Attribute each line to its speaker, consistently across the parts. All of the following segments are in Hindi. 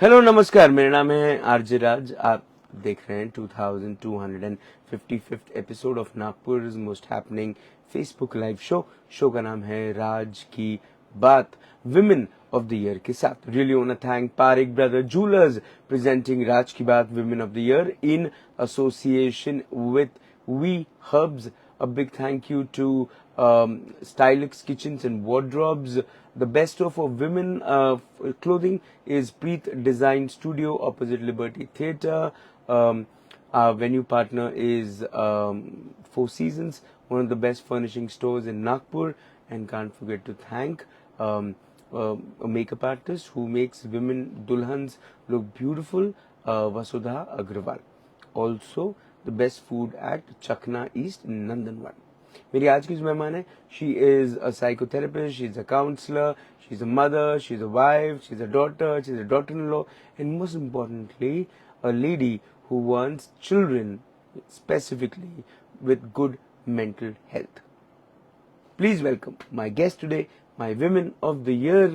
Speaker 1: हेलो नमस्कार, मेरा नाम है आरजे राज। आप देख रहे हैं 2255th episode of Nagpur most happening Facebook live show का नाम है राज की बात, विमेन ऑफ द ईयर के साथ। Really want to thank Parik brother jewellers presenting राज की बात women of the year in association with V Herbs. A big thank you to Stylix Kitchens and Wardrobes. The best of women clothing is Preet Design Studio opposite Liberty Theatre. Our venue partner is Four Seasons, one of the best furnishing stores in Nagpur. And can't forget to thank a makeup artist who makes women dulhans look beautiful, Vasudha Agrawal. Also the best food at Chakna East, Nandanwan. मेरी आज की जो मेहमान है, she is a psychotherapist, she is a counselor, she is a mother, she is a wife, she is a daughter, she is a daughter-in-law, and most importantly, a lady who wants children specifically with good mental health. Please welcome my guest today, my Women of the Year,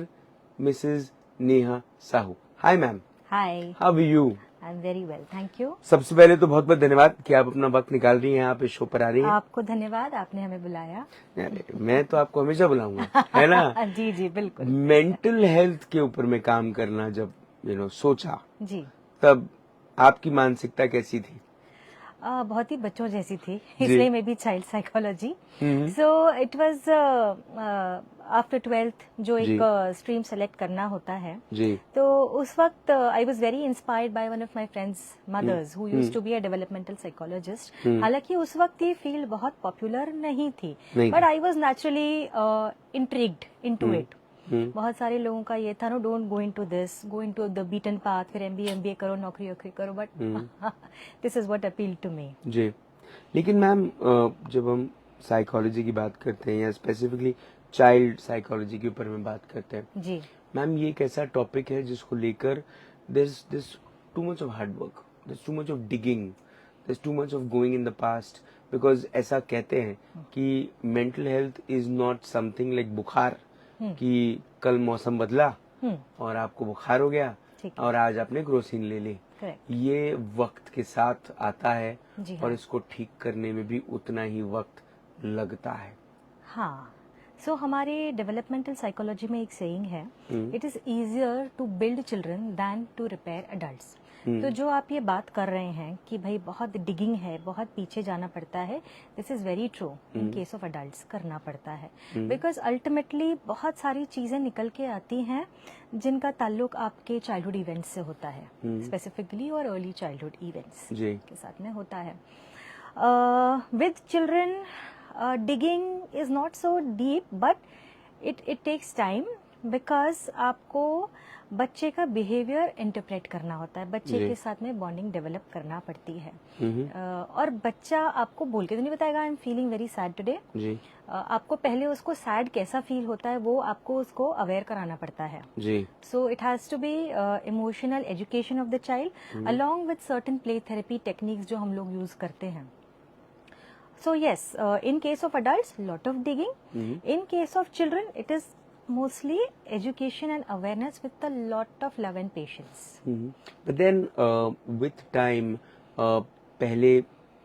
Speaker 1: Mrs. Neha Sahu. Hi ma'am.
Speaker 2: Hi.
Speaker 1: How are you?
Speaker 2: I'm very well, thank you.
Speaker 1: सबसे पहले तो बहुत बहुत धन्यवाद कि आप अपना वक्त निकाल रही हैं, आप इस शो पर आ रही हैं।
Speaker 2: आपको धन्यवाद, आपने हमें बुलाया।
Speaker 1: अरे, मैं तो आपको हमेशा बुलाऊंगा, है ना?
Speaker 2: जी जी बिल्कुल।
Speaker 1: मेंटल हेल्थ के ऊपर में काम करना जब सोचा,
Speaker 2: जी
Speaker 1: तब आपकी मानसिकता कैसी थी?
Speaker 2: बहुत ही बच्चों जैसी थी, इसलिए मैं भी child psychology. So it was after 12th जो एक स्ट्रीम सेलेक्ट करना होता है
Speaker 1: जी।
Speaker 2: तो उस वक्त I was very inspired by one of my friends mother's who used to be a developmental psychologist. हालांकि उस वक्त ये फील्ड बहुत पॉपुलर नहीं थी, but I was naturally intrigued into it. बहुत सारे लोगों का ये था, no don't go into this, go into the beaten path, फिर एमबीए करो, नौकरी करो, but this is what appeal to me.
Speaker 1: जी, लेकिन मैम जब हम साइकोलॉजी की बात करते हैं या स्पेसिफिकली चाइल्ड साइकोलॉजी के ऊपर में बात करते हैं
Speaker 2: जी
Speaker 1: मैम, ये एक ऐसा टॉपिक है जिसको लेकर this too much of hard work, this too much of digging, this too much of going in the past, because ऐसा कहते हैं कि mental health is not something like बुखार, कि कल मौसम बदला और आपको बुखार हो गया और आज आपने क्रोसिन ले ली। ये वक्त के साथ आता है और इसको ठीक करने में भी उतना ही वक्त लगता है।
Speaker 2: हाँ, सो हमारे डेवलपमेंटल साइकोलॉजी में एक सेइंग है, it is easier to build children than to repair adults. तो जो आप ये बात कर रहे हैं कि भाई बहुत डिगिंग है, बहुत पीछे जाना पड़ता है, this is very true. In case of adults करना पड़ता है, बिकॉज अल्टीमेटली बहुत सारी चीजें निकल के आती हैं जिनका ताल्लुक आपके चाइल्डहुड इवेंट्स से होता है, स्पेसिफिकली और अर्ली चाइल्डहुड इवेंट्स के साथ में होता है। With children digging is not so deep, but it takes time, because आपको बच्चे का बिहेवियर इंटरप्रेट करना होता है, बच्चे के साथ में बॉन्डिंग डेवलप करना पड़ती है। और बच्चा आपको बोल के तो नहीं बताएगा I am feeling very sad today. आपको पहले उसको सैड कैसा फील होता है वो आपको उसको अवेयर कराना पड़ता है। So it has to be emotional education of the child along with certain play therapy techniques जो हम लोग यूज करते हैं। So yes, in case of adults, lot of digging. In case of children, it is mostly education and awareness with a lot of love and patience.
Speaker 1: But then with time, पहले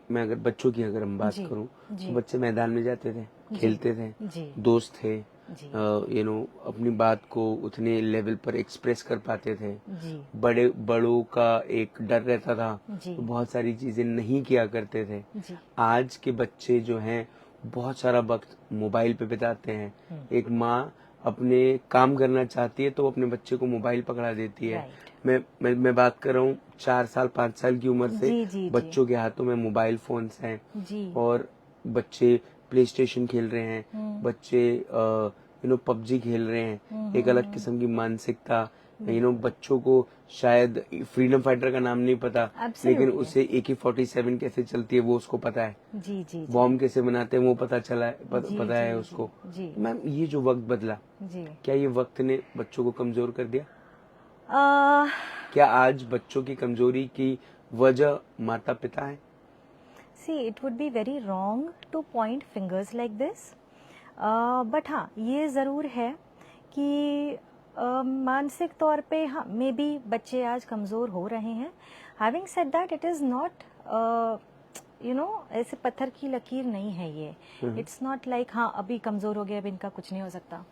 Speaker 1: मैं अगर बच्चों की अगर हम बात करूं तो बच्चे मैदान में जाते थे, खेलते थे, दोस्त थे, अपनी बात को उतने लेवल पर एक्सप्रेस कर पाते थे। बड़ों का एक डर रहता था, तो बहुत सारी चीजें नहीं किया करते थे। आज के बच्चे जो हैं बहुत सारा वक्त मोबाइल पे बिताते हैं। एक माँ अपने काम करना चाहती है तो अपने बच्चे को मोबाइल पकड़ा देती है। मैं बात कर रहा हूँ 4 साल 5 साल की उम्र से बच्चों के हाथों में मोबाइल फोन्स हैं और बच्चे प्ले स्टेशन खेल रहे हैं, बच्चे पबजी खेल रहे हैं। एक अलग किस्म की मानसिकता, बच्चों को शायद फ्रीडम फाइटर का नाम नहीं पता, लेकिन उसे AK-47 कैसे चलती है वो उसको पता है। बॉम्ब कैसे बनाते हैं वो पता पता है उसको। मैम, ये जो वक्त बदला, क्या ये वक्त ने बच्चों को कमजोर कर दिया? क्या आज बच्चों की कमजोरी की वजह माता पिता है?
Speaker 2: See, it would be very wrong to point fingers like this, but हाँ, ये ज़रूर है कि मानसिक तौर पे हाँ मे बी बच्चे आज कमज़ोर हो रहे हैं. Having said that it is not ऐसे पत्थर की लकीर नहीं है ये. इट्स नॉट लाइक हाँ अभी कमज़ोर हो गया अब इनका कुछ नहीं हो सकता.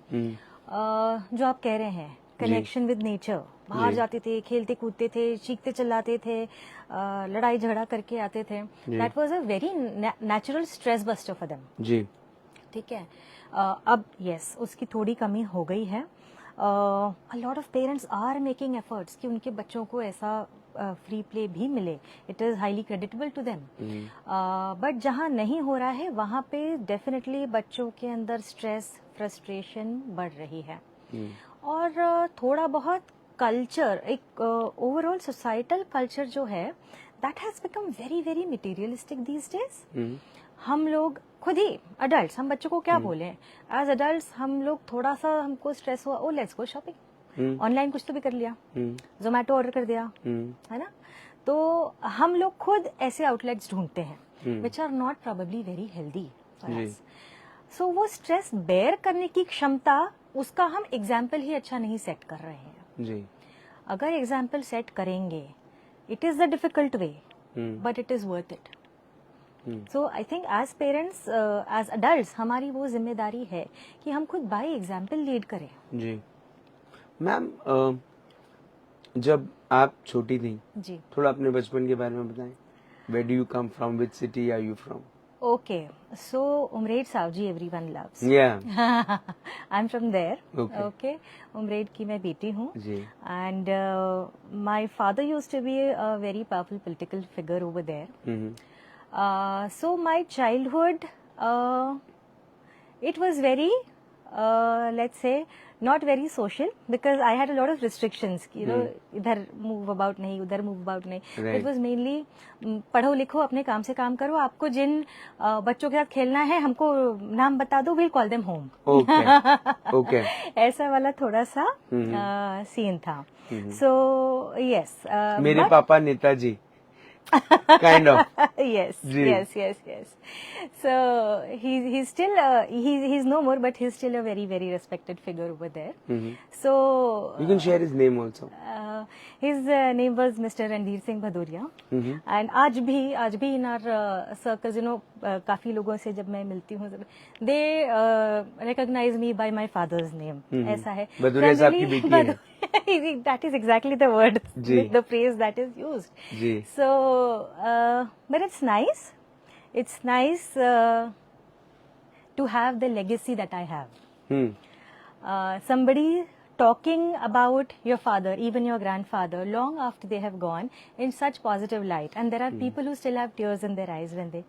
Speaker 2: जो आप कह रहे हैं कनेक्शन विद नेचर, बाहर जाते थे, खेलते कूदते थे, चीखते चिल्लाते थे, लड़ाई झगड़ा करके आते थे. That was a very natural stress buster for them.
Speaker 1: जी.
Speaker 2: ठीक है. अब यस उसकी थोड़ी कमी हो गई है. A lot of parents are making efforts कि उनके बच्चों को ऐसा फ्री प्ले भी मिले. It is highly creditable to them. But जहाँ नहीं हो रहा है वहाँ पे डेफिनेटली बच्चों के अंदर स्ट्रेस फ्रस्ट्रेशन बढ़ रही है. और थोड़ा बहुत कल्चर एक ओवरऑल सोसाइटल कल्चर जो है that has become very very materialistic these days. हम लोग खुद ही अडल्ट हम बच्चों को क्या बोले एज अडल्ट हम लोग थोड़ा सा हमको स्ट्रेस हुआ ओ लेट्स गो शॉपिंग. ऑनलाइन कुछ तो भी कर लिया, जोमेटो ऑर्डर कर दिया, है ना. तो हम लोग खुद ऐसे आउटलेट्स ढूंढते हैं which are not probably very healthy for us. So वो स्ट्रेस बेयर करने की क्षमता उसका हम एग्जाम्पल ही अच्छा नहीं सेट कर रहे हैं.
Speaker 1: जी.
Speaker 2: अगर एग्जाम्पल सेट करेंगे it is the difficult way but it is worth it. So I think as parents as adult हमारी वो जिम्मेदारी है कि हम खुद बाय एग्जाम्पल लीड करें.
Speaker 1: जी. मैम जब आप छोटी थी
Speaker 2: जी.
Speaker 1: थोड़ा अपने बचपन के बारे में बताएं. Where do you come from? Which city are you from?
Speaker 2: Okay, so Umraid Savji everyone loves.
Speaker 1: Yeah.
Speaker 2: I'm from there.
Speaker 1: Okay.
Speaker 2: Umraid की मैं बेटी हूँ.
Speaker 1: जी.
Speaker 2: And my father used to be a very powerful political figure over there. So my childhood, it was very, let's say, not very social because I had a lot of restrictions. You know, इधर move about नहीं, उधर move about नहीं.
Speaker 1: Right.
Speaker 2: It was mainly पढ़ो लिखो अपने काम से काम करो. आपको जिन बच्चों के साथ खेलना है हमको नाम बता दो. We'll call them home.
Speaker 1: Okay. Okay.
Speaker 2: ऐसा वाला थोड़ा सा सीन था. So yes.
Speaker 1: मेरे पापा Netaji. Kind of.
Speaker 2: Yes,
Speaker 1: Ji.
Speaker 2: yes. So he's still he's no more, but he's still a very very respected figure over there. So
Speaker 1: You can share his name also.
Speaker 2: His name was Mr. Ranveer Singh Bhadoria. And आज भी in our circles, you know, काफी लोगों से जब मैं मिलती हूँ, they recognize me by my father's name. ऐसा है.
Speaker 1: भदौरिया साहब की बेटी है.
Speaker 2: That is exactly the word,
Speaker 1: ji.
Speaker 2: the phrase that is used.
Speaker 1: Ji.
Speaker 2: So, but it's nice. It's nice to have the legacy that I have. Somebody talking about your father, even your grandfather, long after they have gone, in such positive light. And there are people who still have tears in their eyes when they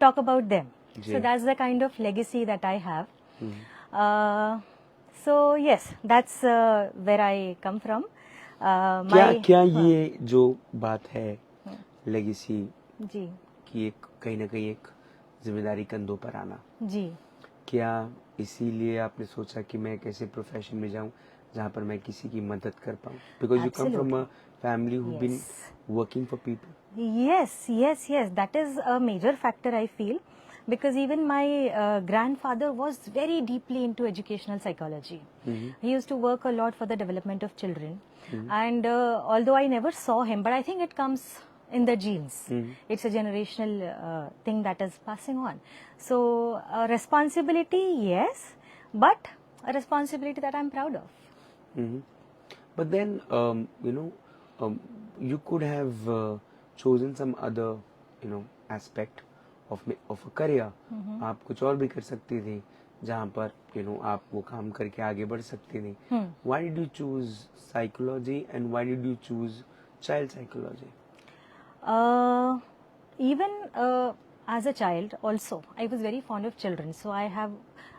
Speaker 2: talk about them.
Speaker 1: Ji.
Speaker 2: So that's the kind of legacy that I have. So yes, that's where I come from.
Speaker 1: क्या ये जो बात है लेगेसी
Speaker 2: जी
Speaker 1: की एक कहीं ना कहीं एक जिम्मेदारी कंधों पर आना,
Speaker 2: जी,
Speaker 1: क्या इसीलिए आपने सोचा कि मैं एक ऐसे प्रोफेशन में जाऊं जहां पर मैं किसी की मदद कर पाऊं? Because you come from a family who been working for people.
Speaker 2: Yes, that is a major factor I feel. Because even my grandfather was very deeply into educational psychology. He used to work a lot for the development of children. And although I never saw him, but I think it comes in the genes. It's a generational thing that is passing on. So responsibility, yes, but a responsibility that I'm proud of.
Speaker 1: But then, you could have chosen some other, aspect of a career. आप कुछ और भी कर सकती थी जहाँ पर आप वो काम करके आगे बढ़ सकती थी. Why did you choose psychology and why did you choose child psychology?
Speaker 2: Even as a child also, I was very fond of children. So I have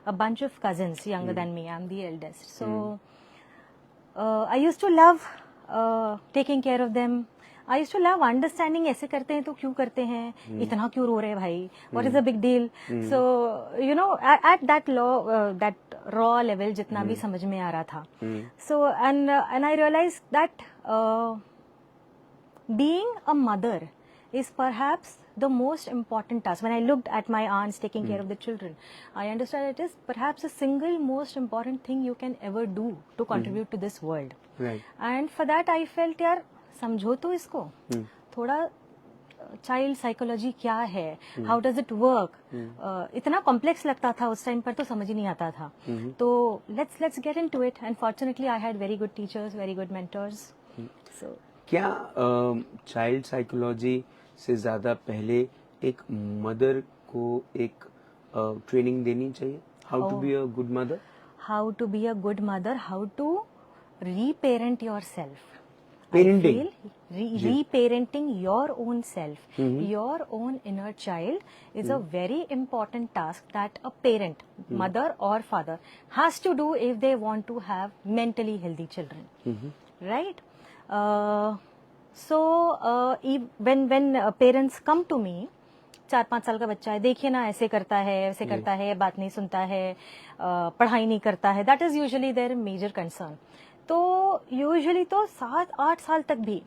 Speaker 2: a bunch of cousins younger than me. I'm the eldest. So I used to love taking care of them. I used to love understanding ऐसे करते हैं तो क्यों करते हैं, इतना क्यों रो रहे हैं भाई, what is the big deal. So at that raw level जितना भी समझ में आ रहा था. So and I realized that being a mother is perhaps the most important task. When I looked at my aunts taking care of the children, I understood it is perhaps the single most important thing you can ever do to contribute to this world.
Speaker 1: Right.
Speaker 2: And for that I felt, यार समझो तो इसको थोड़ा, चाइल्ड साइकोलॉजी क्या है, हाउ डज इट वर्क, इतना कॉम्प्लेक्स लगता था उस टाइम पर, तो समझ ही नहीं आता था. तो let's get into it, and fortunately I had very good teachers, very good mentors. So
Speaker 1: क्या चाइल्ड साइकोलॉजी से ज्यादा पहले एक मदर को एक ट्रेनिंग देनी चाहिए, how to be a good mother?
Speaker 2: How to be a good mother, how to reparent your self.
Speaker 1: Parenting.
Speaker 2: Reparenting your own self, your own inner child is a very important task that a parent, mother or father, has to do if they want to have mentally healthy children. Right? When parents come to me, 4-5 साल का बच्चा है, देखिए ना ऐसे करता है, ऐसे करता है, बात नहीं सुनता है, पढ़ाई नहीं करता है, that is usually their major concern. तो यूजुअली तो 7-8 साल तक भी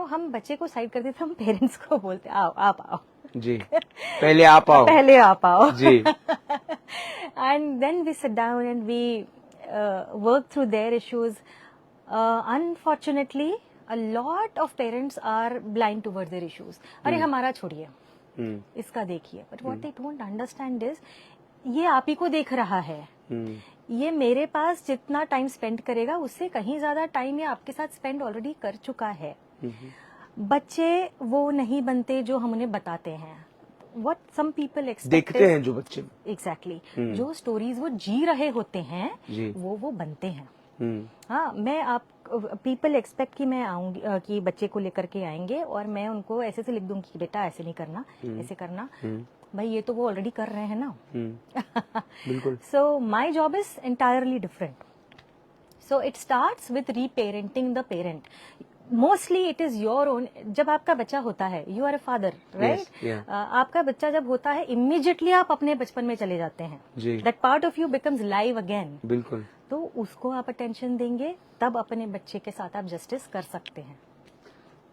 Speaker 2: हम बच्चे को साइड कर देते, हम पेरेंट्स को बोलते आओ आप आओ
Speaker 1: जी, पहले आप आओ,
Speaker 2: पहले आप आओ
Speaker 1: जी.
Speaker 2: And then we sit down and we work through their issues. Unfortunately a lot of parents are blind towards their issues. अरे हमारा छोड़िए, इसका देखिए. But what they don't understand is, ये आप ही को देख रहा है, ये मेरे पास जितना टाइम स्पेंड करेगा उससे कहीं ज्यादा टाइम ये आपके साथ स्पेंड ऑलरेडी कर चुका है. बच्चे वो नहीं बनते जो हम उन्हें बताते हैं. What some people expect
Speaker 1: देखते हैं जो बच्चे,
Speaker 2: exactly, जो स्टोरीज वो जी रहे होते हैं वो बनते हैं. हाँ, मैं आप पीपल एक्सपेक्ट कि मैं आऊंगी, कि बच्चे को लेकर के आएंगे और मैं उनको ऐसे से लिख दूंगी कि बेटा ऐसे नहीं करना, ऐसे करना. भाई ये तो वो ऑलरेडी कर रहे हैं ना.
Speaker 1: बिल्कुल.
Speaker 2: So my job is entirely different. So it starts with reparenting the parent. Mostly it is your own. जब आपका बच्चा होता है, you are a father, right? आपका बच्चा जब होता है, इमीडिएटली आप अपने बचपन में चले जाते हैं. That part of U becomes live again.
Speaker 1: बिल्कुल.
Speaker 2: तो उसको आप अटेंशन देंगे, तब अपने बच्चे के साथ आप जस्टिस कर सकते हैं.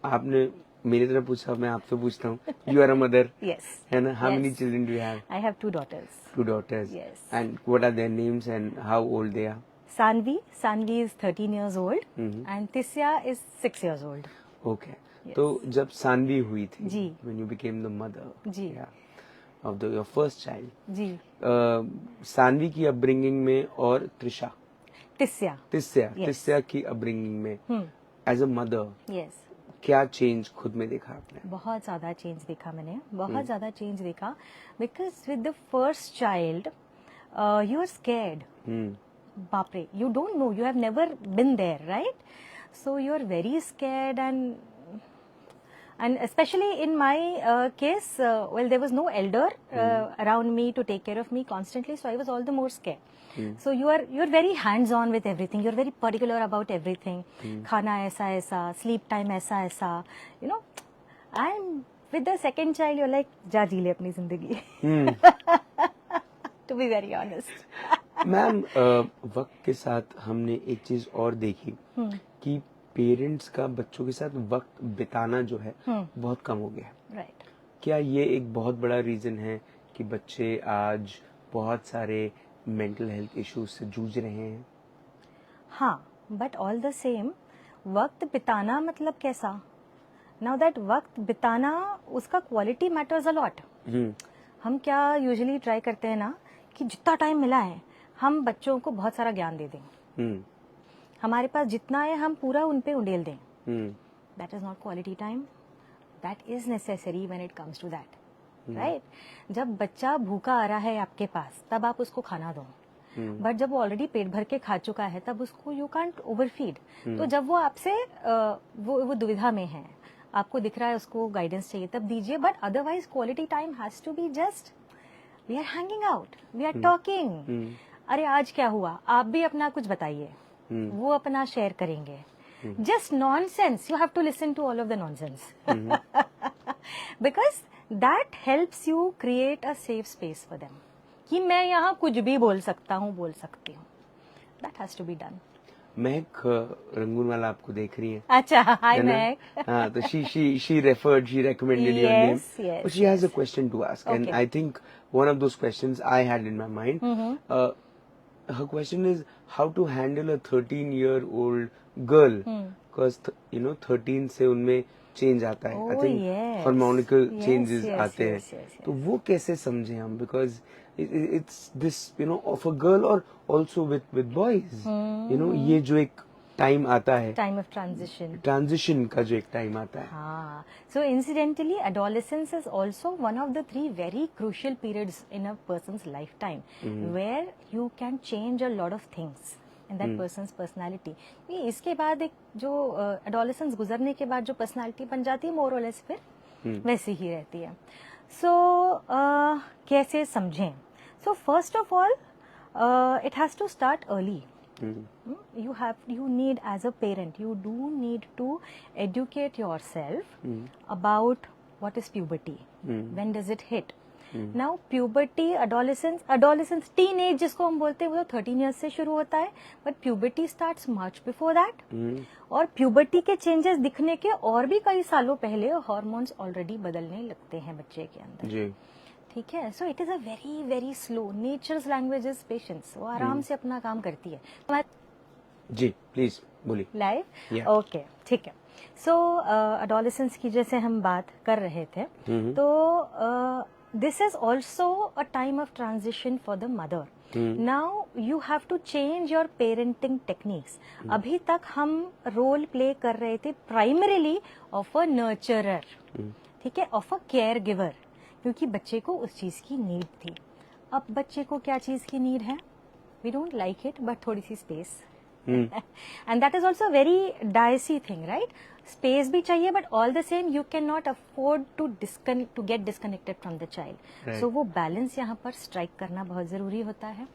Speaker 1: आपने मेरी तरह पूछा, मैं आपसे पूछता हूँ. You are a mother,
Speaker 2: Yes.
Speaker 1: है ना? How
Speaker 2: Yes.
Speaker 1: Many children do you have?
Speaker 2: I have 2 daughters.
Speaker 1: 2 daughters.
Speaker 2: Yes.
Speaker 1: And what are their names and how old they are?
Speaker 2: Sanvi is 13 years old and Tisya is 6 years old.
Speaker 1: Okay.
Speaker 2: Yes.
Speaker 1: तो जब सानवी हुई थी,
Speaker 2: जी.
Speaker 1: when you became the mother,
Speaker 2: ji.
Speaker 1: of your first child,
Speaker 2: जी.
Speaker 1: सानवी की अपब्रिंगिंग में और
Speaker 2: Tisya.
Speaker 1: तिस्या की अपब्रिंगिंग में एज अ मदर,
Speaker 2: Yes.
Speaker 1: क्या चेंज खुद में देखा आपने?
Speaker 2: बहुत ज्यादा चेंज देखा मैंने, बहुत ज्यादा चेंज देखा. Because with the first child you are scared. बाप रे, you don't know, you have never been there, right? So you are very scared, and especially in my case, well, there was no elder around me to take care of me constantly, so I was all the more scared. So you're very hands on with everything, you're very particular about everything. खाना ऐसा ऐसा, sleep time ऐसा ऐसा, you know. And with the second child, you're like, जा जी ले अपनी जिंदगी. To be very honest.
Speaker 1: Ma'am, वक्त के साथ हमने एक चीज और देखी कि पेरेंट्स का बच्चों के साथ वक्त बिताना जो है बहुत कम हो गया.
Speaker 2: Right.
Speaker 1: क्या ये एक बहुत बड़ा रीजन है कि बच्चे आज बहुत सारे मेंटल हेल्थ इश्यूज से जूझ रहे हैं?
Speaker 2: हाँ, बट ऑल द सेम, वक्त बिताना मतलब कैसा? नाउ दैट वक्त बिताना, उसका क्वालिटी मैटर्स अ लॉट. हम क्या यूजुअली ट्राई करते हैं ना, कि जितना टाइम मिला है हम बच्चों को बहुत सारा ज्ञान दे दें. हमारे पास जितना है हम पूरा उन पे उंडेल दें. That is not quality time. That is necessary when it comes to that, right? जब बच्चा भूखा आ रहा है आपके पास, तब आप उसको खाना दो. बट जब वो ऑलरेडी पेट भर के खा चुका है, तब उसको यू कांट ओवरफीड. तो जब वो आपसे वो दुविधा में है, आपको दिख रहा है उसको गाइडेंस चाहिए, तब दीजिए. But otherwise quality time has to be just we are hanging out, we are talking. अरे आज क्या हुआ, आप भी अपना कुछ बताइए, वो अपना शेयर करेंगे. Just nonsense, you have to listen to all of the nonsense, because that helps you create a safe space for them, कि मैं यहाँ कुछ भी बोल सकता हूँ, बोल सकती हूँ. That has to be done.
Speaker 1: Mehak Rangoon वाला आपको देख रही है.
Speaker 2: अच्छा, हाय
Speaker 1: है ना?
Speaker 2: महक.
Speaker 1: हाँ, तो she recommended your name.
Speaker 2: Yes,
Speaker 1: But she has a question to ask, and
Speaker 2: Okay.
Speaker 1: I think one of those questions I had in my mind. Her question is how to handle a 13-year-old girl, because 13 से उनमें चेंज आता है. I
Speaker 2: Oh,
Speaker 1: think
Speaker 2: yes.
Speaker 1: hormonal
Speaker 2: Yes,
Speaker 1: changes
Speaker 2: yes,
Speaker 1: आते हैं.
Speaker 2: yes, yes, yes.
Speaker 1: तो वो कैसे समझे हम, because it's this of a girl or also with boys. ये जो एक टाइम आता है,
Speaker 2: टाइम ऑफ ट्रांजिशन.
Speaker 1: ट्रांजिशन का जो एक टाइम आता है.
Speaker 2: हाँ, so incidentally, adolescence is also one of the 3 very crucial periods in a person's lifetime, where you can change a lot of things in that person's personality. ये इसके बाद एक जो adolescence गुजरने के बाद जो personality बन जाती है, more or less फिर वैसी ही रहती है. So कैसे समझें? So first of all, it has to start early. You need, as a parent, you do need to educate yourself about what is puberty, when does it hit. Now puberty, adolescence, teenage जिसको हम बोलते हैं वो 13 years से शुरू होता है, but puberty starts much before that. और puberty के changes दिखने के और भी कई सालों पहले hormones already बदलने लगते हैं बच्चे के अंदर.
Speaker 1: जी.
Speaker 2: ठीक है. So it is a very very slow. Nature's language is patience. वो आराम से अपना काम करती है.
Speaker 1: जी प्लीज बोलिए.
Speaker 2: लाइव.
Speaker 1: Yeah.
Speaker 2: ओके, ठीक है. सो अडोलेसेंस की जैसे हम बात कर रहे थे, तो this is also a time of transition for the mother. Now you have to change your parenting techniques. अभी तक हम रोल प्ले कर रहे थे प्राइमरीली ऑफ अ नर्चरर, ठीक है, ऑफ अ केयर गिवर, क्योंकि बच्चे को उस चीज की नीड थी. अब बच्चे को क्या चीज की नीड है? We don't like it, but थोड़ी सी space. And that is also very dicey thing, right? Space भी चाहिए, but all the same you can not afford to get disconnected from the child. So वो बैलेंस यहाँ पर स्ट्राइक करना बहुत जरूरी होता है.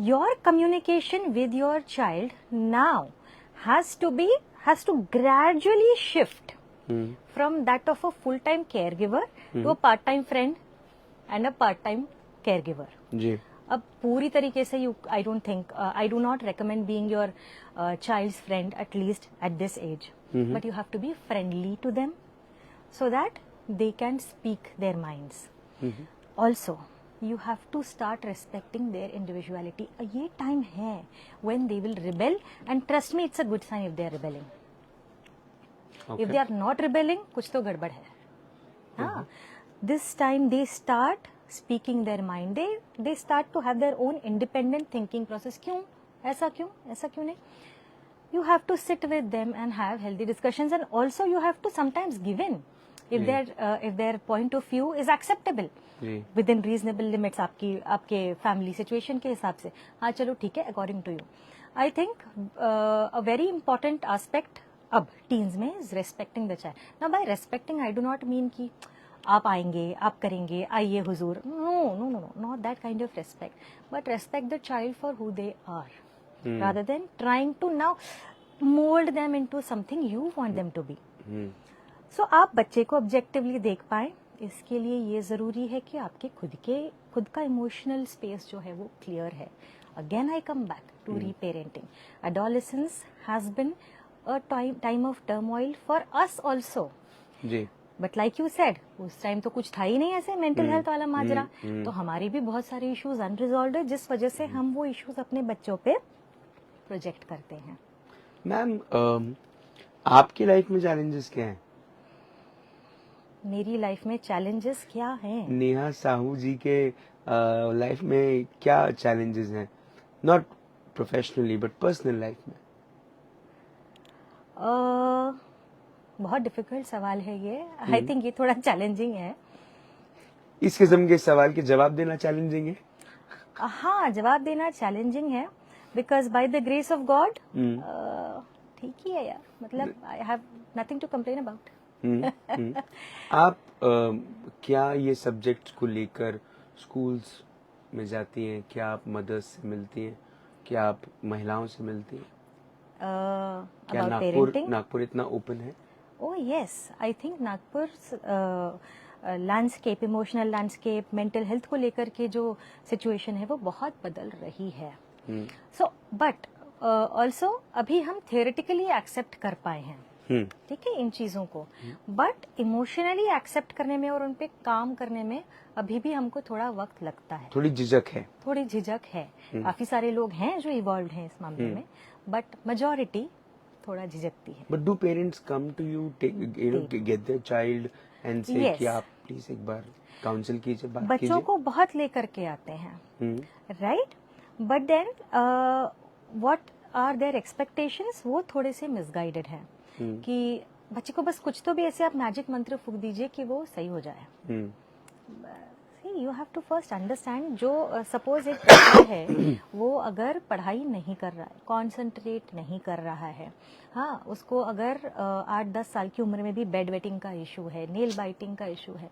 Speaker 2: Your communication with your child now has to gradually shift from that of a full-time caregiver to a part-time friend and a part-time caregiver.
Speaker 1: जी.
Speaker 2: अब पूरी तरीके से I don't think, I do not recommend being your child's friend, at least at this age. But you have to be friendly to them so that they can speak their minds. Also, you have to start respecting their individuality. ये time है when they will rebel, and trust me, it's a good sign if they are rebelling.
Speaker 1: Okay.
Speaker 2: If they are not rebelling, कुछ तो गड़बड़ है. हाँ, this time they start speaking their mind. They start to have their own independent thinking process. क्यों? ऐसा क्यों नहीं? You have to sit with them and have healthy discussions, and also you have to sometimes give in if their point of view is acceptable within reasonable limits. आपके family situation के हिसाब से. हाँ चलो ठीक है, according to you. I think a very important aspect अब टीन्स में is respecting the child. Now by respecting I do not mean कि आप आएंगे, आप करेंगे, आइए हुजूर. No, not that kind of respect, but respect the child for who they are, rather than trying to now mould them into something you want them to be. So आप बच्चे को ऑब्जेक्टिवली देख पाए, इसके लिए ये जरूरी है कि आपके खुद का इमोशनल स्पेस जो है वो क्लियर है. Again I come back to reparenting. Adolescence has been a time of turmoil for us also. जी. But like you said, उस टाइम तो कुछ था ही नहीं ऐसे मेंटल हेल्थ वाला माजरा. तो हमारी भी बहुत सारे इश्यूज अनरिजॉल्व्ड है, जिस वजह से हम वो इश्यूज अपने बच्चों पे प्रोजेक्ट करते हैं.
Speaker 1: मैम, आपकी लाइफ में चैलेंजेस क्या हैं?
Speaker 2: मेरी लाइफ में चैलेंजेस क्या हैं?
Speaker 1: नेहा साहू जी के लाइफ में क्या चैलेंजेस हैं? Not professionally but personal life में.
Speaker 2: बहुत डिफिकल्ट सवाल है ये. आई थिंक ये थोड़ा चैलेंजिंग है.
Speaker 1: इस किस्म के सवाल के जवाब देना चैलेंजिंग है.
Speaker 2: हाँ, जवाब देना चैलेंजिंग है, because by the grace of God ठीक ही है यार. मतलब I have nothing to complain about.
Speaker 1: आप क्या ये सब्जेक्ट को लेकर स्कूल्स में जाती हैं? क्या आप मदर्स से मिलती हैं? क्या आप महिलाओं से मिलती हैं? क्या नागपुर इतना ओपन है?
Speaker 2: Oh yes, I think Nagpur landscape, emotional landscape, mental health को लेकर के जो सिचुएशन है वो बहुत बदल रही है. सो बट ऑल्सो अभी हम थियोरेटिकली एक्सेप्ट कर पाए हैं, ठीक है, इन चीजों को, बट इमोशनली एक्सेप्ट करने में और उन पे काम करने में अभी भी हमको थोड़ा वक्त लगता है,
Speaker 1: थोड़ी झिझक है।
Speaker 2: थोड़ी झिझक है। काफी सारे लोग हैं जो इवॉल्व हैं इस मामले में, बट मेजॉरिटी थोड़ा झिझकती है।
Speaker 1: But do parents come to you, get their child and say
Speaker 2: Yes.
Speaker 1: कि आप प्लीज एक बार काउंसिल कीजिए, बात
Speaker 2: बच्चों
Speaker 1: कीजिए?
Speaker 2: को बहुत लेकर के आते हैं, right, but then what are their expectations, वो थोड़े से मिसगाइडेड हैं कि बच्चे को बस कुछ तो भी ऐसे आप मैजिक मंत्र फूक दीजिए कि वो सही हो जाए। You have to first understand, जो सपोज एक बच्चा है वो अगर पढ़ाई नहीं कर रहा है, कॉन्सेंट्रेट नहीं कर रहा है, हाँ, उसको अगर 8-10 साल की उम्र में भी बेड वेटिंग का इशू है, नेल बाइटिंग का इशू है,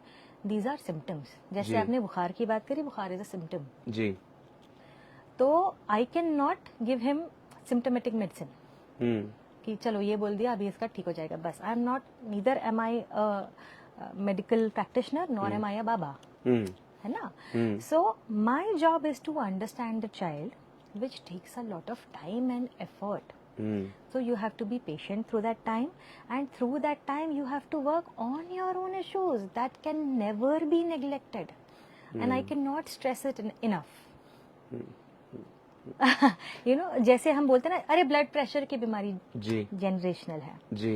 Speaker 2: दीज आर सिम्टम्स। जैसे
Speaker 1: जी।
Speaker 2: आपने बुखार की बात करी, बुखार इज अ सिम्टम,
Speaker 1: जी।
Speaker 2: तो आई can not give him symptomatic medicine कि चलो ये बोल दिया अभी इसका ठीक हो जाएगा, बस। I am not, neither am I medical practitioner nor am I a baba, है ना। So my job is to understand the child which takes a lot of time and effort. So you have to be patient through that time, and through that time you have to work on your own issues that can never be neglected, and I cannot stress it enough. You know, जैसे हम बोलते हैं ना, अरे ब्लड प्रेशर की बीमारी
Speaker 1: जी
Speaker 2: generational है,
Speaker 1: जी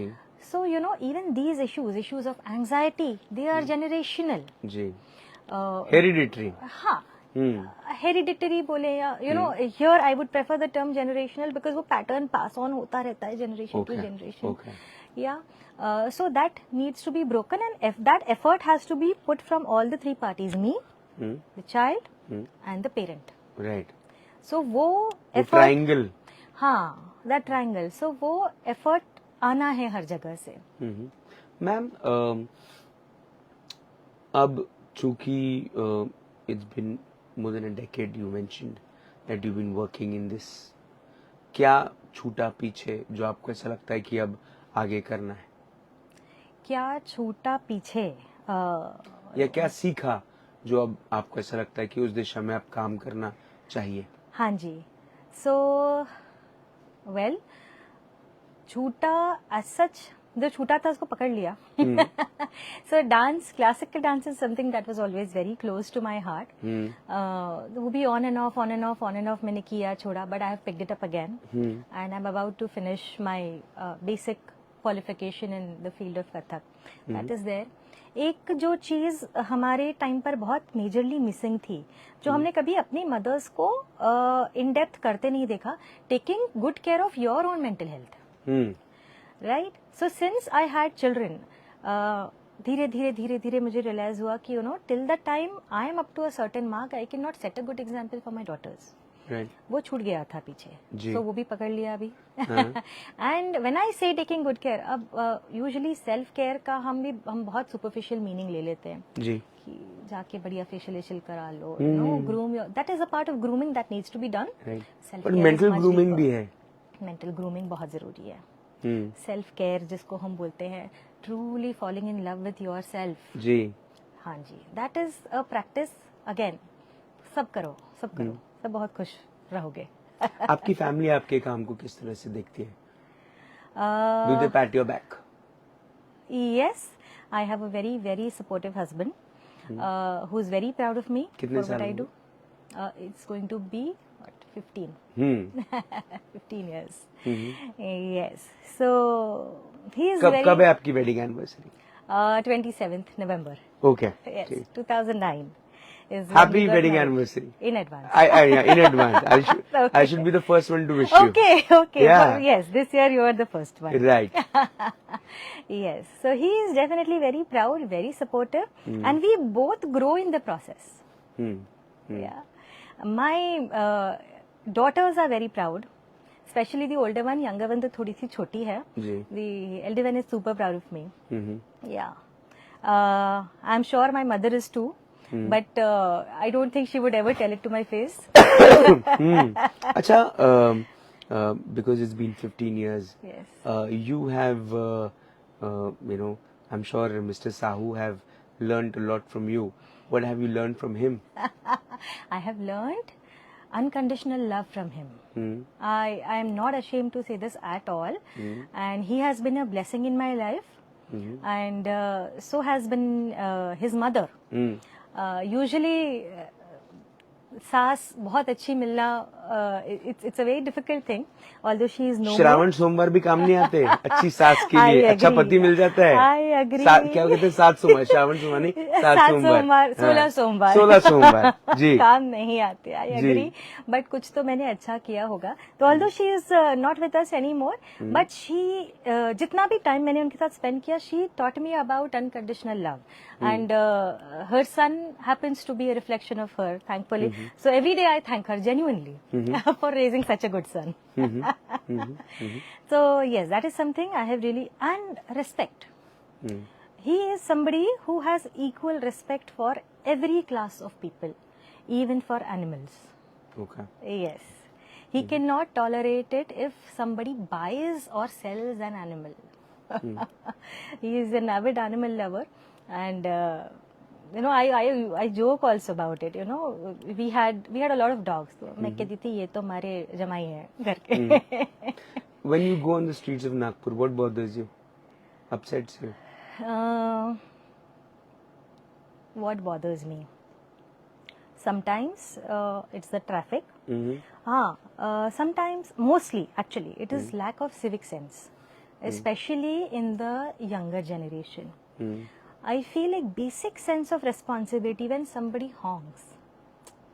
Speaker 2: so you know even these issues of anxiety, they are generational.
Speaker 1: जी, हेरिडिटरी।
Speaker 2: हाँ, हेरिडिटरी बोले या you know, here I would prefer the term generational because वो पैटर्न पास ऑन होता रहता है जनरेशन टू जनरेशन, या so that needs to be broken, and if that effort has to be put from all the three parties, me, the child, and the parent.
Speaker 1: Right.
Speaker 2: So वो effort,
Speaker 1: ट्रायंगल।
Speaker 2: हाँ, that triangle, so वो effort आना है हर जगह से।
Speaker 1: मैम, अब चूंकि it's been more than a decade, you mentioned that you been working in this, क्या छूटा पीछे जो आपको ऐसा लगता है कि अब आगे करना है,
Speaker 2: क्या छूटा पीछे?
Speaker 1: या क्या सीखा जो अब आपको ऐसा लगता है कि उस दिशा में आप काम करना चाहिए?
Speaker 2: हाँ जी, सो वेल, छूटा एज सच, जो छूटा था उसको पकड़ लिया। So dance, classical dance is something that was always very close to my heart. वो भी ऑन एंड ऑफ मैंने किया, छोड़ा, but I have picked it up again, and I am about to finish my basic qualification in the field of Kathak, that is there. एक जो चीज हमारे टाइम पर बहुत मेजरली मिसिंग थी, जो हमने कभी अपनी मदर्स को इन डेप्थ करते नहीं देखा, taking good care of your own mental health, right. So since I had children, धीरे धीरे मुझे रियलाइज हुआ कि you know, till the time I am up to a certain mark, I can not set a good example for my daughters. वो छूट गया था पीछे, तो वो भी पकड़ लिया अभी। एंड व्हेन आई से टेकिंग गुड केयर, अब यूजुअली सेल्फ केयर का हम बहुत सुपरफिशियल मीनिंग ले लेते हैं
Speaker 1: जी,
Speaker 2: कि जाके बढ़िया फेशियल करा लो, you know, groom, that is a part of grooming that needs to be done.
Speaker 1: पर मेंटल ग्रूमिंग भी है,
Speaker 2: मेंटल ग्रूमिंग बहुत जरूरी है। सेल्फ केयर जिसको हम बोलते हैं, truly falling in love with yourself,
Speaker 1: जी,
Speaker 2: हाँ जी, that is a practice. Again, सब करो, सब बहुत खुश रहोगे।
Speaker 1: आपकी फैमिली आपके काम को किस तरह से देखती है? Do they pat your back?
Speaker 2: Yes, I have a very supportive husband who is very proud of me for what I do. It's going to be what, 15. 15 years. Yes. So he is very.
Speaker 1: कब है आपकी wedding anniversary?
Speaker 2: 27th November.
Speaker 1: Okay.
Speaker 2: Yes, 2009.
Speaker 1: Happy wedding anniversary.
Speaker 2: In advance.
Speaker 1: Yeah, in advance. I should be the first one to wish you.
Speaker 2: Okay.
Speaker 1: Yeah.
Speaker 2: Yes, this year you are the first one.
Speaker 1: Right.
Speaker 2: Yes. So he is definitely very proud, very supportive, and we both grow in the process. Yeah. My daughters are very proud, especially the older one. Younger one तो थोड़ी सी छोटी है. The elder one is super proud of me. Yeah. I'm sure my mother is too. But I don't think she would ever tell it to my face.
Speaker 1: अच्छा, because it's been 15 years.
Speaker 2: Yes.
Speaker 1: You have, you know, I'm sure Mr. Sahu have learned a lot from you. What have you learned from him?
Speaker 2: I have learned unconditional love from him. I am not ashamed to say this at all, and he has been a blessing in my life, and so has been his mother. Usually सास बहुत अच्छी मिलना, it's a very difficult thing, although she is no
Speaker 1: Shravan सोमवार भी काम नहीं आते अच्छी सास के लिए, अच्छा पति मिल जाता है.
Speaker 2: I agree.
Speaker 1: क्या कहते हैं, 7 सोमवार, श्रावण सोमवार नहीं, 7 सोमवार,
Speaker 2: 16 सोमवार,
Speaker 1: 16 सोमवार जी
Speaker 2: काम नहीं आते. I agree, but कुछ तो मैंने अच्छा किया होगा. तो although she is not with us anymore, but she जितना भी टाइम मैंने उनके साथ स्पेंड किया, she taught me about unconditional love, and her son happens to be a reflection of her, thankfully. So every day I thank her genuinely for raising such a good son. So yes, that is something I have really, and respect. He is somebody who has equal respect for every class of people, even for animals.
Speaker 1: Okay.
Speaker 2: Yes. He cannot tolerate it if somebody buys or sells an animal. He is an avid animal lover, and you know, I joke also about it. You know, we had a lot of dogs. So मैं कहती थी ये तो हमारे जमाई हैं घर के.
Speaker 1: When you go on the streets of Nagpur, what bothers you, upsets you?
Speaker 2: What bothers me? Sometimes it's the traffic. Sometimes, mostly actually, it is lack of civic sense, especially in the younger generation. I feel like basic sense of responsibility when somebody honks.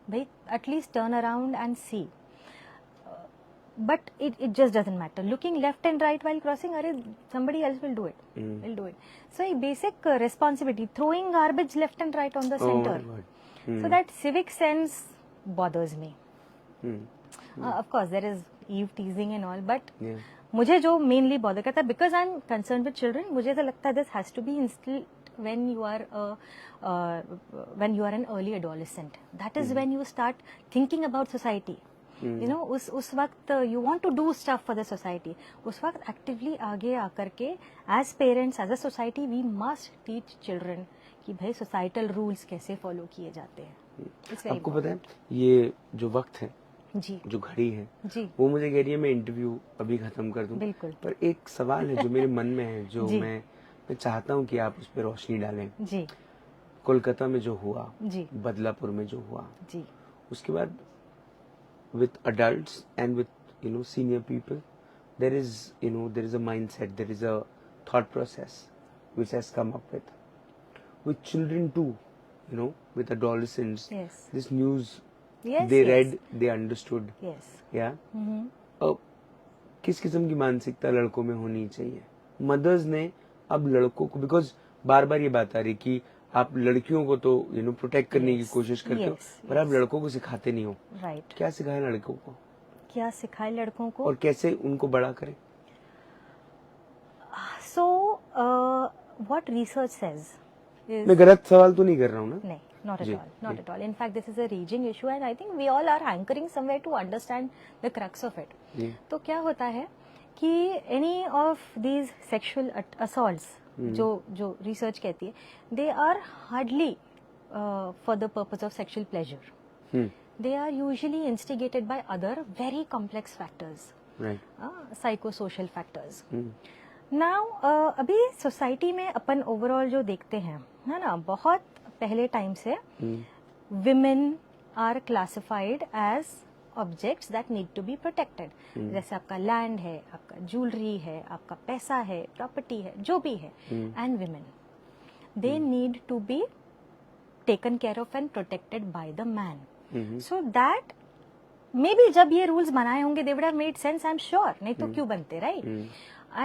Speaker 2: Bhai, at least turn around and see. But it just doesn't matter. Looking left and right while crossing, somebody else will do it. Will do it. So a basic responsibility, throwing garbage left and right on the center.
Speaker 1: Oh my God.
Speaker 2: So that civic sense bothers me. Of course, there is eve teasing and all, but मुझे जो mainly bother करता है, because I'm concerned with children, मुझे ऐसा लगता है this has to be instilled when you are an early adolescent. That is when you start thinking about society. You know, उस वक्त you want to do stuff for the society. उस वक्त actively आगे आकर के as parents, as a society, we must teach children कि भाई societal rules कैसे follow किए जाते हैं.
Speaker 1: आपको पता है ये जो वक्त है
Speaker 2: जी,
Speaker 1: जो घड़ी है
Speaker 2: जी,
Speaker 1: वो मुझे कह रही है मैं इंटरव्यू अभी खत्म कर दूं.
Speaker 2: बिल्कुल.
Speaker 1: पर एक सवाल है जो मेरे मन में है, जो मैं चाहता हूं कि आप उस पर रोशनी डालें.
Speaker 2: जी,
Speaker 1: कोलकाता में जो हुआ,
Speaker 2: जी,
Speaker 1: बदलापुर में जो हुआ,
Speaker 2: जी,
Speaker 1: उसके बाद with adults and with, you know, senior people, there is, you know, there is a mindset, there is a thought process which has come up with children too, you know, with adolescents.
Speaker 2: yes,
Speaker 1: This news,
Speaker 2: yes,
Speaker 1: they
Speaker 2: yes.
Speaker 1: read, they understood.
Speaker 2: yes.
Speaker 1: Yeah. अब किस किस्म की मानसिकता लड़कों में होनी चाहिए? मदर्स ने अब लड़कों को, बिकॉज बार बार ये बात आ रही कि आप लड़कियों को तो यू नो प्रोटेक्ट करने की कोशिश करते हो, पर आप लड़कों को सिखाते नहीं हो.
Speaker 2: राइट.
Speaker 1: क्या सिखाए लड़कों को,
Speaker 2: क्या सिखाए लड़कों को,
Speaker 1: और कैसे उनको बड़ा करें?
Speaker 2: So what research says is,
Speaker 1: मैं गलत सवाल तो नहीं कर रहा हूँ ना?
Speaker 2: नहीं, not at all, not at all. In fact, this is a raging issue, and I think we all are hankering somewhere to understand the crux of it. तो क्या होता है कि any of these sexual assaults, जो research कहती है, they are hardly for the purpose of sexual pleasure. They are usually instigated by other very complex factors,
Speaker 1: right?
Speaker 2: Psychosocial factors. Now अभी सोसाइटी में अपन ओवरऑल जो देखते हैं, है ना, बहुत पहले टाइम से women are classified as objects that need to be protected. जैसे आपका लैंड है, आपका ज्वेलरी है, आपका पैसा है, प्रॉपर्टी है, जो भी है, and women, they need to be taken care of and protected by the man. So that maybe जब ये rules बनाए होंगे they would have made sense, I'm sure. नहीं तो क्यों बनते, right?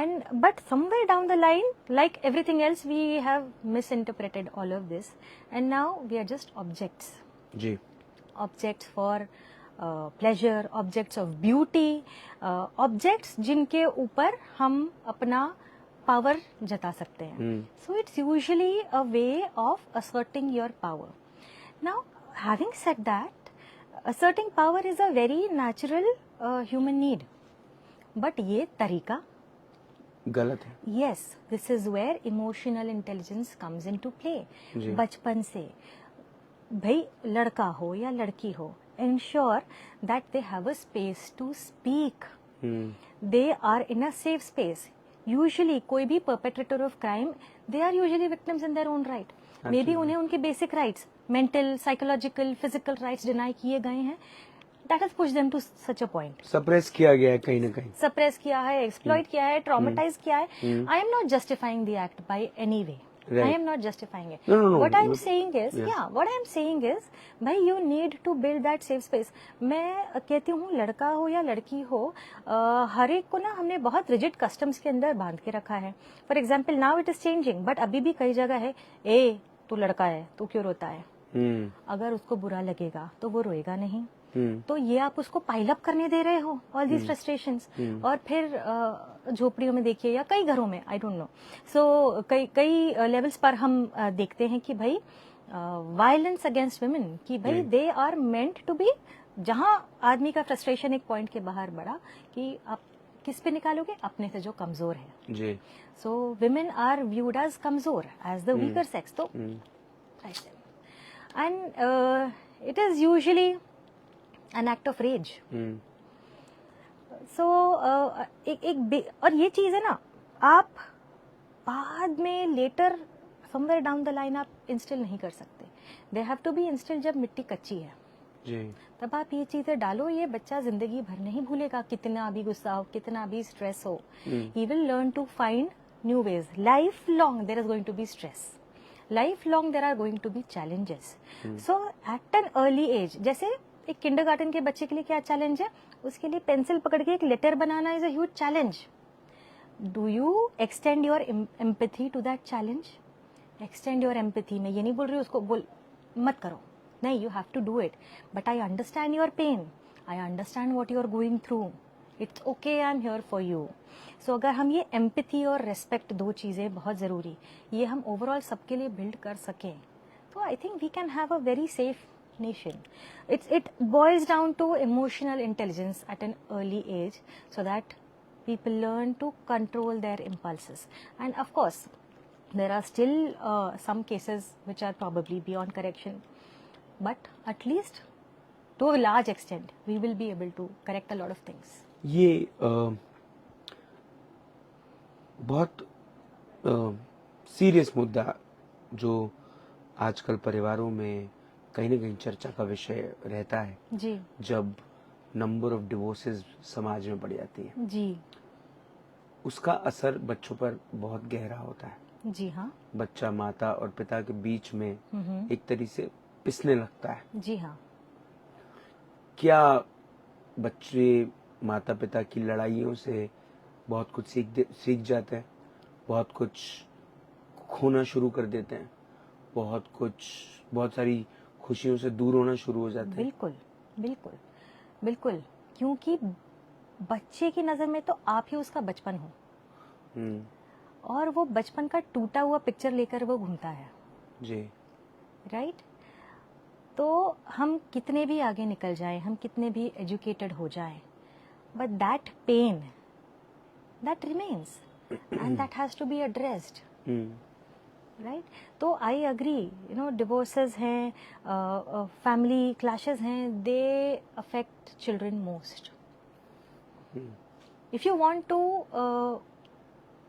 Speaker 2: And but somewhere down the line, like everything else, we have misinterpreted all of this, and now we are just objects.
Speaker 1: Ji.
Speaker 2: Objects for pleasure, objects of beauty, objects जिनके ऊपर हम अपना power जता सकते हैं. So it's usually a way of asserting your power. Now, having said that, asserting power is a very natural human need, but ये तरीका
Speaker 1: गलत है.
Speaker 2: Yes, this is where emotional intelligence comes into play. बचपन से भाई लड़का हो या लड़की हो, ensure that they have a space to speak. They are in a safe space. Usually कोई भी perpetrator of crime, they are usually victims in their own right. Maybe उन्हें उनके basic rights, mental, psychological, physical rights deny किए गए हैं. That has pushed them to such a point.
Speaker 1: Suppress किया गया है कहीं ना कहीं.
Speaker 2: Suppress किया है, exploit किया है, traumatize किया है. I am not justifying the act by any way.
Speaker 1: Right.
Speaker 2: I am not justifying it.
Speaker 1: No.
Speaker 2: What I am saying is, what I am saying is, भाई you need to build that safe space. मैं कहती हूँ लड़का हो या लड़की हो, हर एक को ना हमने बहुत rigid customs के अंदर बांध के रखा है. For example, now it is changing, but अभी भी कई जगह है, तू लड़का है, तू क्यों रोता है? अगर उसको बुरा लगेगा तो वो रोएगा नहीं. तो ये आप उसको पाइल अप करने दे रहे हो ऑल दीज फ्रस्ट्रेशंस. और फिर झोपड़ियों में देखिए या कई घरों में, आई डोंट नो, सो कई लेवल्स पर हम देखते हैं कि भाई वायलेंस अगेंस्ट वुमेन, कि भाई they are meant to be, जहां आदमी का फ्रस्ट्रेशन एक पॉइंट के बाहर बढ़ा कि आप किस पे निकालोगे? अपने से जो कमजोर है जी. So women are viewed as कमजोर, एज द वीकर सेक्स. तो and it is usually an act of rage. So और ये चीज है ना, आप बाद में later somewhere down the line आप इंस्टिल नहीं कर सकते. They have to be instilled जब मिट्टी कच्ची है जी. तब आप ये चीजें डालो, ये बच्चा जिंदगी भर नहीं भूलेगा. कितना भी गुस्सा हो, कितना भी स्ट्रेस हो, he will learn to find new ways. Lifelong there is going to be stress. Lifelong there are going to be challenges. So at an early age, जैसे एक किंडरगार्टन के बच्चे के लिए क्या चैलेंज है? उसके लिए पेंसिल पकड़ के एक लेटर बनाना is a huge challenge. Do you extend your empathy to that challenge? Extend your empathy. मैं ये नहीं बोल रही उसको बोल मत करो, नहीं, you have to do it. But I understand your pain, I understand what you are going through. It's okay, I am here for you. So अगर हम ये एम्पैथी और रेस्पेक्ट, दो चीजें बहुत जरूरी, ये हम ओवरऑल सबके लिए बिल्ड कर सकें, तो I think we can have a very safe nation. It boils down to emotional intelligence at an early age, so that people learn to control their impulses. And of course, there are still some cases which are probably beyond correction, but at least to a large extent we will be able to correct a lot of things.
Speaker 1: ये बहुत सीरियस मुद्दा जो आजकल परिवारों में कहीं ना कहीं चर्चा का विषय रहता है जी. जब नंबर ऑफ डिवोर्सेस समाज में बढ़ जाती है जी, उसका असर बच्चों पर बहुत गहरा होता है जी. हाँ, बच्चा माता और पिता के बीच में एक तरीके से पिसने लगता है जी. हाँ, क्या बच्चे माता पिता की लड़ाइयों से बहुत कुछ सीख जाते हैं, बहुत कुछ खोना शुरू कर देते हैं, बहुत सारी खुशियों से दूर होना शुरू हो जाते हैं? बिल्कुल बिल्कुल बिल्कुल, क्योंकि बच्चे की नजर में तो आप ही उसका बचपन हो, और वो बचपन का टूटा हुआ पिक्चर लेकर वो घूमता है जी. राइट. तो हम कितने भी आगे निकल जाएं, हम कितने भी एजुकेटेड हो जाएं, but that pain that remains and that has to be addressed. Right. तो I agree, you know, divorces हैं, फैमिली क्लैशेस हैं, they affect children most. If you want to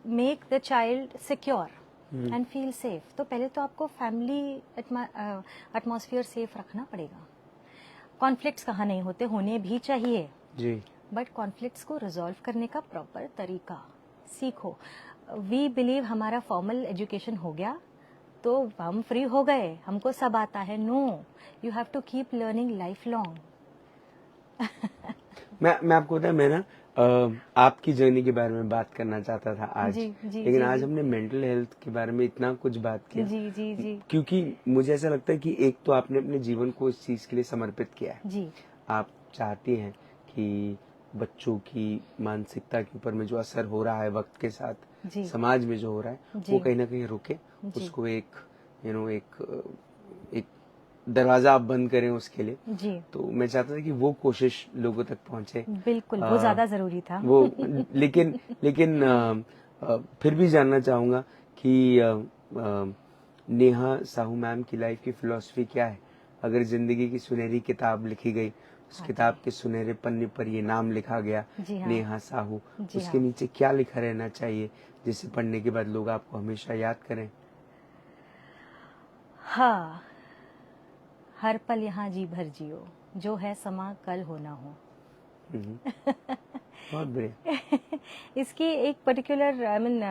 Speaker 1: make the child secure and feel safe, तो पहले तो आपको फैमिली एटमॉस्फेयर सेफ रखना पड़ेगा. कॉन्फ्लिक्ट्स कहाँ नहीं होते, होने भी चाहिए जी, बट कॉन्फ्लिक्ट्स को रिजॉल्व करने का प्रॉपर तरीका सीखो. वी बिलीव हमारा फॉर्मल एजुकेशन हो गया तो हम फ्री हो गए, हमको सब आता है. No, you have to keep learning life long. मैं आपको बताया, मैं ना आपकी जर्नी के बारे में बात करना चाहता था आज जी, लेकिन आज हमने मेंटल हेल्थ के बारे में इतना कुछ बात किया जी जी जी, क्योंकि मुझे ऐसा लगता है कि एक तो आपने अपने जीवन को इस चीज के लिए समर्पित किया है जी. आप चाहती हैं कि बच्चों की मानसिकता के ऊपर में जो असर हो रहा है वक्त के साथ, समाज में जो हो रहा है, वो कहीं ना कहीं रुके, उसको एक एक दरवाजा आप बंद करें उसके लिए जी. तो मैं चाहता था कि वो कोशिश लोगों तक पहुंचे. बिल्कुल, वो ज्यादा जरूरी था वो. लेकिन फिर भी जानना चाहूंगा कि नेहा साहू मैम की लाइफ की फिलॉसफी क्या है? अगर जिंदगी की सुनहरी किताब लिखी गई, उस
Speaker 2: हाँ
Speaker 1: किताब के सुनहरे पन्ने पर ये नाम लिखा गया,
Speaker 2: जी हाँ।
Speaker 1: नेहा साहू,
Speaker 2: जी
Speaker 1: उसके
Speaker 2: हाँ।
Speaker 1: नीचे क्या लिखा रहना चाहिए जिसे पढ़ने के बाद लोग आपको हमेशा याद करें?
Speaker 2: हाँ, हर पल यहाँ जी भर जियो, जो है समा कल हो ना हो।
Speaker 1: बहुत बढ़िया।
Speaker 2: इसकी एक पर्टिकुलर आई मीन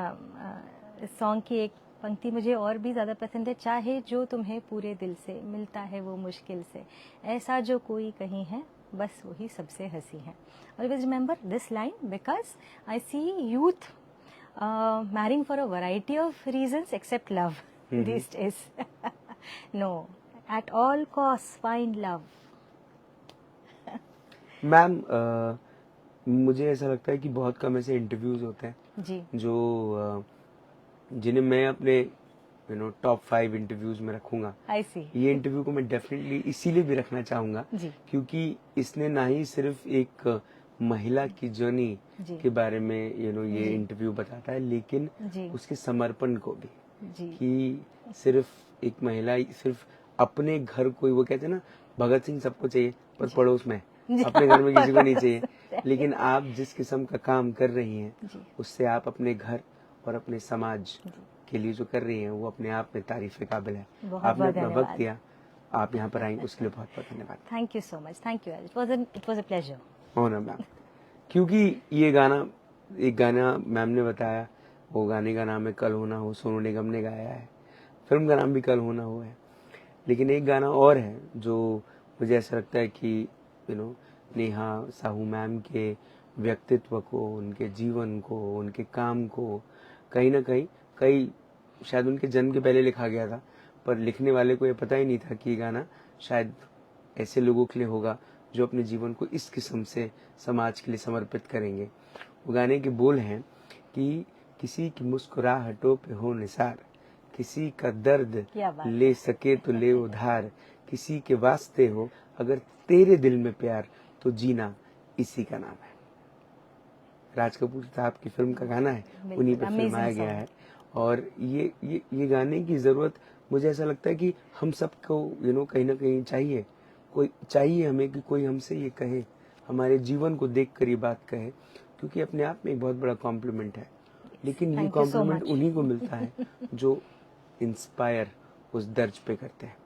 Speaker 2: इस सॉन्ग की एक पंक्ति मुझे और भी ज़्यादा पसंद है, चाहे जो तुम्हें पूरे दिल से मिलता है वो मुश्किल से, ऐसा जो कोई कहीं है बस वही सबसे हंसी है। Always remember this line because I see youth marrying for a variety of reasons except love these days. No, at all costs find love.
Speaker 1: Ma'am, मुझे ऐसा लगता है कि बहुत कम ऐसे इंटरव्यूज होते हैं
Speaker 2: जी
Speaker 1: जो जिन्हें मैं अपने टॉप 5 इंटरव्यूज में रखूंगा।
Speaker 2: आई सी
Speaker 1: ये इंटरव्यू को मैं डेफिनेटली इसीलिए भी रखना चाहूंगा
Speaker 2: जी
Speaker 1: क्योंकि इसने ना ही सिर्फ एक महिला की जर्नी
Speaker 2: जी
Speaker 1: के बारे में ये
Speaker 2: जी
Speaker 1: इंटरव्यू बताता है, लेकिन
Speaker 2: जी
Speaker 1: उसके समर्पण को भी,
Speaker 2: जी
Speaker 1: कि सिर्फ एक महिला सिर्फ अपने घर को, वो कहते हैं ना भगत सिंह सबको चाहिए पर
Speaker 2: जी
Speaker 1: पड़ोस में,
Speaker 2: जी
Speaker 1: अपने घर में किसी को नहीं चाहिए।
Speaker 2: Right.
Speaker 1: लेकिन आप जिस किस्म का काम कर रही हैं
Speaker 2: जी
Speaker 1: उससे आप अपने घर और अपने समाज
Speaker 2: जी
Speaker 1: के लिए जो कर रही हैं वो अपने आप में तारीफ के काबिल है।
Speaker 2: बहुत
Speaker 1: आपने
Speaker 2: बहुत
Speaker 1: अपना वक्त
Speaker 2: धन्यवाद।
Speaker 1: दिया, आप यहाँ पर आई, उसके लिए बहुत बहुत धन्यवाद।
Speaker 2: Thank you so much, thank you, it was a pleasure.
Speaker 1: हो ना मैम, क्योंकि ये गाना, एक गाना मैम ने बताया, वो गाने का नाम है कल होना हो, सोनू निगम ने गाया है, फिल्म का नाम भी कल होना हो है। लेकिन एक गाना और है जो मुझे ऐसा लगता है कि नेहा साहू मैम के व्यक्तित्व को, उनके जीवन को, उनके काम को कहीं ना कहीं शायद उनके जन्म के पहले लिखा गया था, पर लिखने वाले को ये पता ही नहीं था कि ये गाना शायद ऐसे लोगों के लिए होगा जो अपने जीवन को इस किस्म से समाज के लिए समर्पित करेंगे। वो गाने के बोल हैं कि किसी की मुस्कुराहटों पे हो निसार, किसी का दर्द
Speaker 2: क्या बात
Speaker 1: ले सके तो ले उधार, किसी के वास्ते हो अगर तेरे दिल में प्यार, तो जीना इसी का नाम है। राज कपूर साहब की फिल्म का गाना है, उन्हीं पर फिल्माया
Speaker 2: अमेजिंग
Speaker 1: गया है। और ये गाने की जरूरत मुझे ऐसा लगता है कि हम सबको कहीं ना कहीं चाहिए हमें कि कोई हमसे ये कहे, हमारे जीवन को देख कर ये बात कहे, क्योंकि अपने आप में एक बहुत बड़ा कॉम्प्लीमेंट है। लेकिन ये
Speaker 2: thank you so
Speaker 1: compliment
Speaker 2: much.
Speaker 1: उन्हीं को मिलता है जो इंस्पायर उस दर्ज पे करते हैं।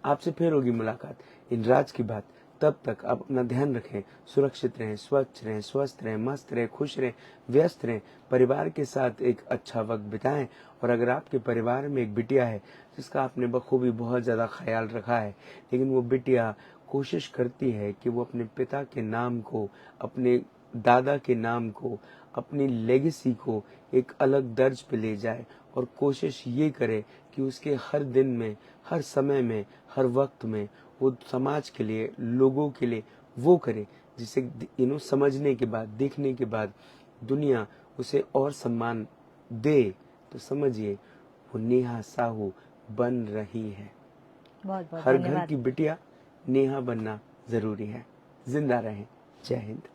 Speaker 1: आपसे फिर होगी मुलाकात इन राज की बात। तब तक आप अपना ध्यान रखें, सुरक्षित रहें, स्वच्छ रहें, स्वस्थ रहें, मस्त रहें, खुश रहें, व्यस्त रहें, परिवार के साथ एक अच्छा वक्त बिताएं। और अगर आपके परिवार में एक बिटिया है जिसका आपने बखूबी बहुत ज़्यादा ख्याल रखा है, लेकिन वो बिटिया कोशिश करती है कि वो अपने पिता के नाम को, अपने दादा के नाम को, अपनी लेगेसी को एक अलग दर्ज पे ले जाए, और कोशिश ये करे कि उसके हर दिन में, हर समय में, हर वक्त में वो समाज के लिए, लोगों के लिए वो करे जिसे समझने के बाद, देखने के बाद दुनिया उसे और सम्मान दे। तो समझिए वो नेहा साहू बन रही है।
Speaker 2: बहुत बहुत
Speaker 1: हर घर
Speaker 2: धन्यवाद।
Speaker 1: की बिटिया नेहा बनना जरूरी है। जिंदा रहें। जय हिंद।